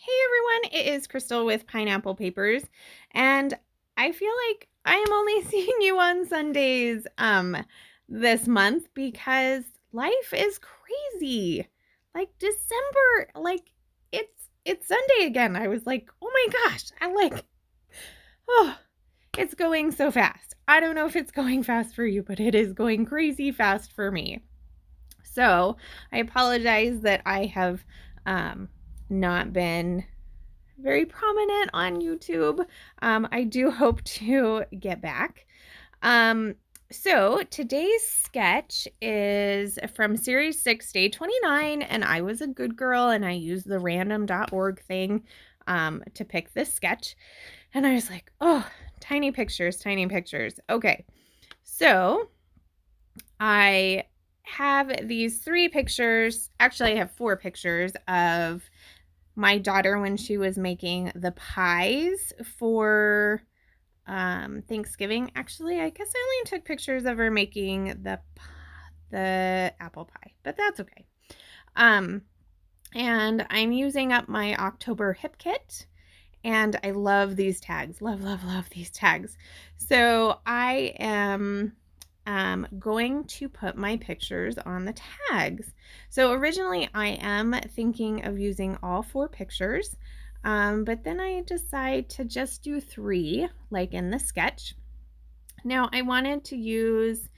Hey everyone, it is Crystal with Pineapple Papers, and I feel like I am only seeing you on Sundays this month because life is crazy. Like December, like it's Sunday again. I was like, "Oh my gosh, oh, it's going so fast." I don't know if it's going fast for you, but it is going crazy fast for me. So, I apologize that I have not been very prominent on YouTube. I do hope to get back. Um, so today's sketch is from Series 6, Day 29, and I was a good girl and I used the random.org thing to pick this sketch. And I was like, oh, tiny pictures, tiny pictures. Okay, so I have these 3 pictures. Actually, I have 4 pictures of my daughter when she was making the pies for Thanksgiving. Actually, I guess I only took pictures of her making the apple pie, but that's okay. And I'm using up my October hip kit, and I love these tags. Love, love, love these tags. So I am going to put my pictures on the tags. So originally I am thinking of using all 4 pictures, but then I decide to just do 3, like in the sketch. Now I wanted to use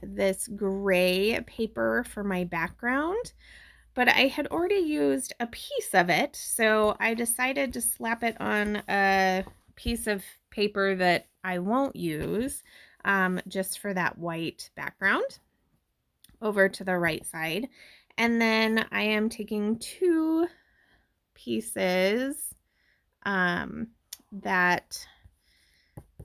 this gray paper for my background, but I had already used a piece of it, so I decided to slap it on a piece of paper that I won't use, just for that white background over to the right side. And then I am taking 2 pieces, that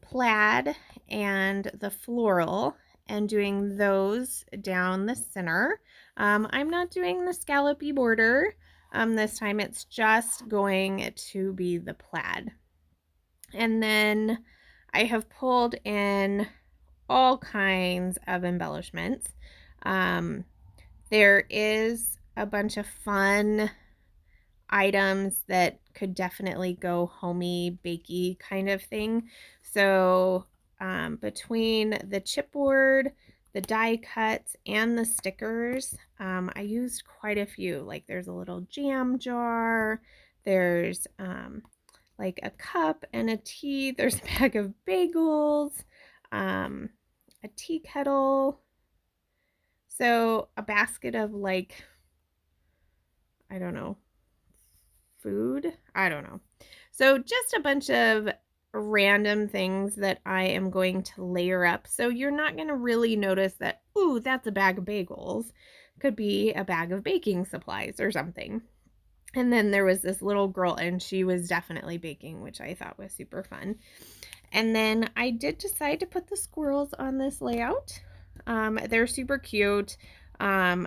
plaid and the floral, and doing those down the center. I'm not doing the scallopy border this time. It's just going to be the plaid. And then I have pulled in all kinds of embellishments. There is a bunch of fun items that could definitely go homey, bakey kind of thing. So between the chipboard, the die cuts, and the stickers, I used quite a few. Like there's a little jam jar, there's like a cup and a tea, there's a bag of bagels, a tea kettle, so a basket of like, I don't know, food? I don't know. So just a bunch of random things that I am going to layer up. So you're not going to really notice that, ooh, that's a bag of bagels. Could be a bag of baking supplies or something. And then there was this little girl, and she was definitely baking, which I thought was super fun. And then I did decide to put the squirrels on this layout. They're super cute. I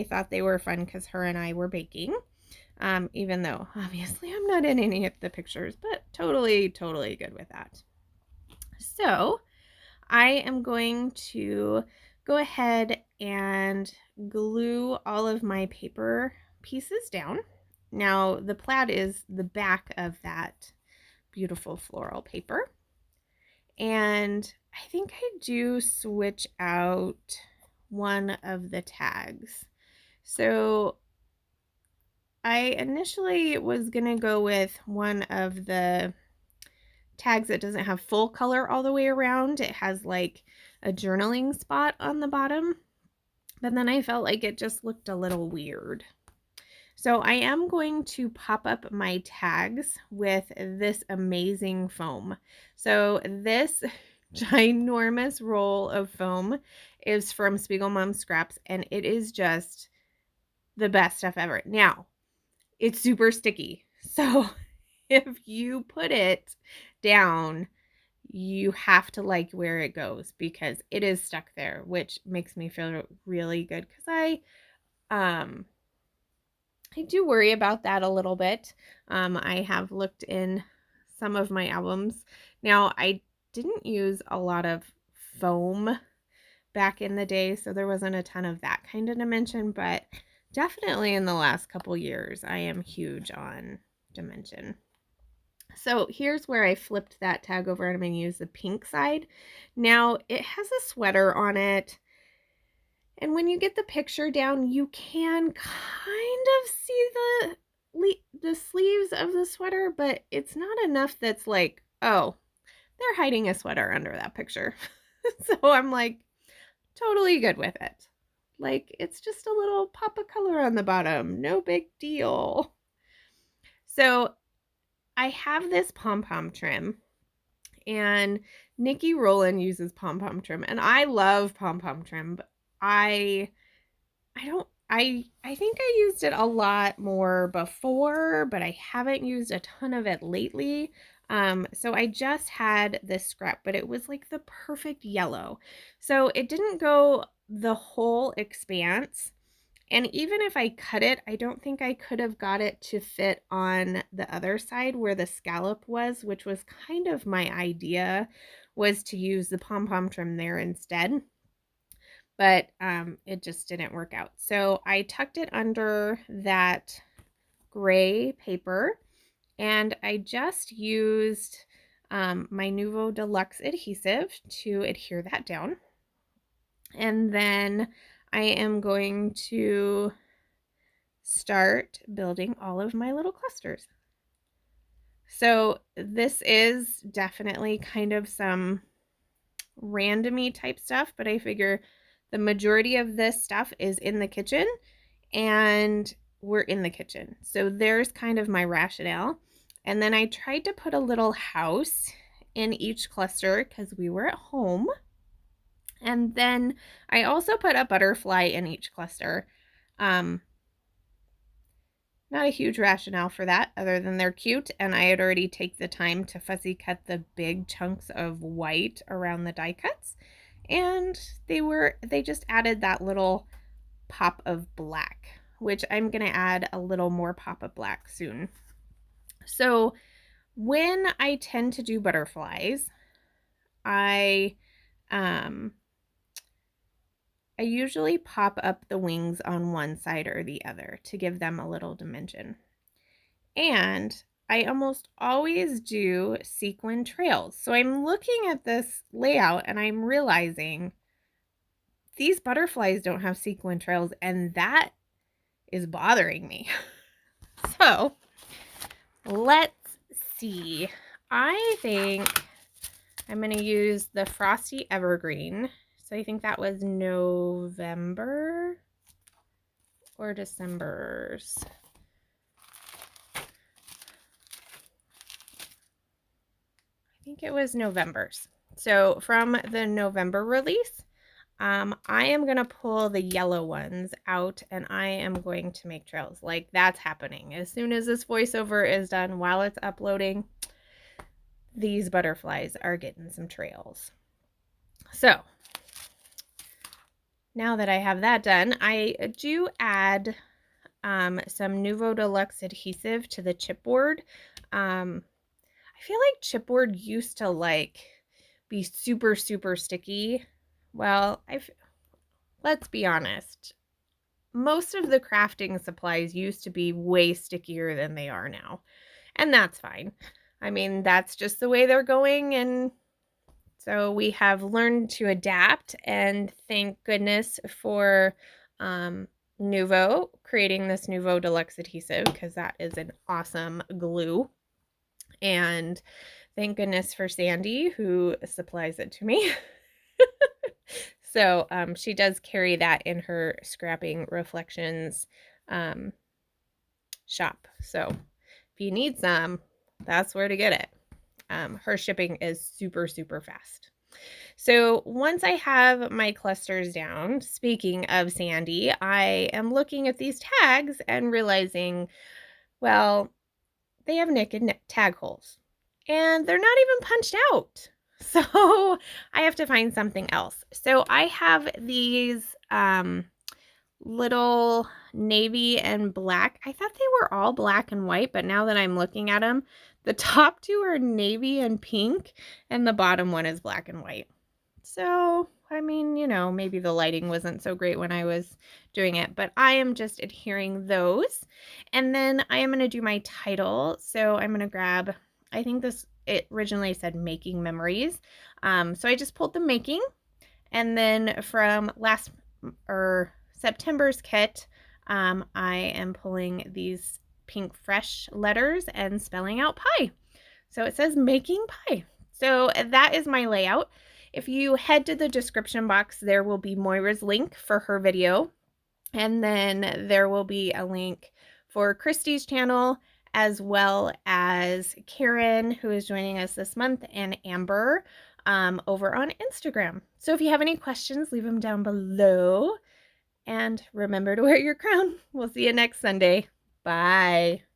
thought they were fun because her and I were baking. Even though obviously I'm not in any of the pictures, but totally good with that. So I am going to go ahead and glue all of my paper pieces down. Now the plaid is the back of that beautiful floral paper. And I think I do switch out one of the tags. So I initially was going to go with one of the tags that doesn't have full color all the way around. It has like a journaling spot on the bottom, but then I felt like it just looked a little weird. So I am going to pop up my tags with this amazing foam. So this ginormous roll of foam is from Spiegel Mom Scraps, and it is just the best stuff ever. Now, it's super sticky. So if you put it down, you have to like where it goes because it is stuck there, which makes me feel really good because I do worry about that a little bit. I have looked in some of my albums. Now, I didn't use a lot of foam back in the day, so there wasn't a ton of that kind of dimension, but definitely in the last couple years, I am huge on dimension. So here's where I flipped that tag over and I'm going to use the pink side. Now it has a sweater on it. And when you get the picture down, you can kind of see the sleeves of the sweater, but it's not enough that's like, oh, they're hiding a sweater under that picture. So I'm like totally good with it. Like it's just a little pop of color on the bottom. No big deal. So I have this pom-pom trim, and Nikki Rowland uses pom-pom trim, and I love pom-pom trim, but I think I used it a lot more before, but I haven't used a ton of it lately. So I just had this scrap, but it was like the perfect yellow. So it didn't go the whole expanse. And even if I cut it, I don't think I could have got it to fit on the other side where the scallop was, which was kind of my idea, was to use the pom-pom trim there instead. But it just didn't work out. So I tucked it under that gray paper, and I just used my Nuvo Deluxe adhesive to adhere that down. And then I am going to start building all of my little clusters. So this is definitely kind of some randomy type stuff, but I figure the majority of this stuff is in the kitchen, and we're in the kitchen. So there's kind of my rationale. And then I tried to put a little house in each cluster because we were at home. And then I also put a butterfly in each cluster. Not a huge rationale for that other than they're cute, and I had already taken the time to fussy cut the big chunks of white around the die cuts, and they just added that little pop of black, which I'm going to add a little more pop of black soon. So when I tend to do butterflies, I usually pop up the wings on one side or the other to give them a little dimension. And I almost always do sequin trails. So I'm looking at this layout and I'm realizing these butterflies don't have sequin trails, and that is bothering me. So let's see. I think I'm going to use the Frosty Evergreen. So I think that was November or December's. I think it was November's. So from the November release, I am going to pull the yellow ones out, and I am going to make trails. Like, that's happening. As soon as this voiceover is done, while it's uploading, these butterflies are getting some trails. So now that I have that done, I do add some Nuvo Deluxe adhesive to the chipboard. I feel like chipboard used to be super, super sticky. Well, let's be honest. Most of the crafting supplies used to be way stickier than they are now. And that's fine. I mean, that's just the way they're going, and so we have learned to adapt, and thank goodness for Nuvo creating this Nuvo Deluxe adhesive, because that is an awesome glue. And thank goodness for Sandy, who supplies it to me. So she does carry that in her Scrapping Reflections shop. So if you need some, that's where to get it. Her shipping is super, super fast. So once I have my clusters down, speaking of Sandy, I am looking at these tags and realizing, well, they have naked tag holes, and they're not even punched out. So I have to find something else. So I have these little navy and black. I thought they were all black and white, but now that I'm looking at them, the top two are navy and pink, and the bottom one is black and white. So I mean, you know, maybe the lighting wasn't so great when I was doing it, but I am just adhering those. And then I am going to do my title. So I'm going to grab, I think it originally said making memories. So I just pulled the making, and then from September's kit, I am pulling these pink fresh letters and spelling out pie. So it says making pie. So that is my layout. If you head to the description box, there will be Moira's link for her video. And then there will be a link for Christy's channel, as well as Karen, who is joining us this month, and Amber over on Instagram. So if you have any questions, leave them down below. And remember to wear your crown. We'll see you next Sunday. Bye.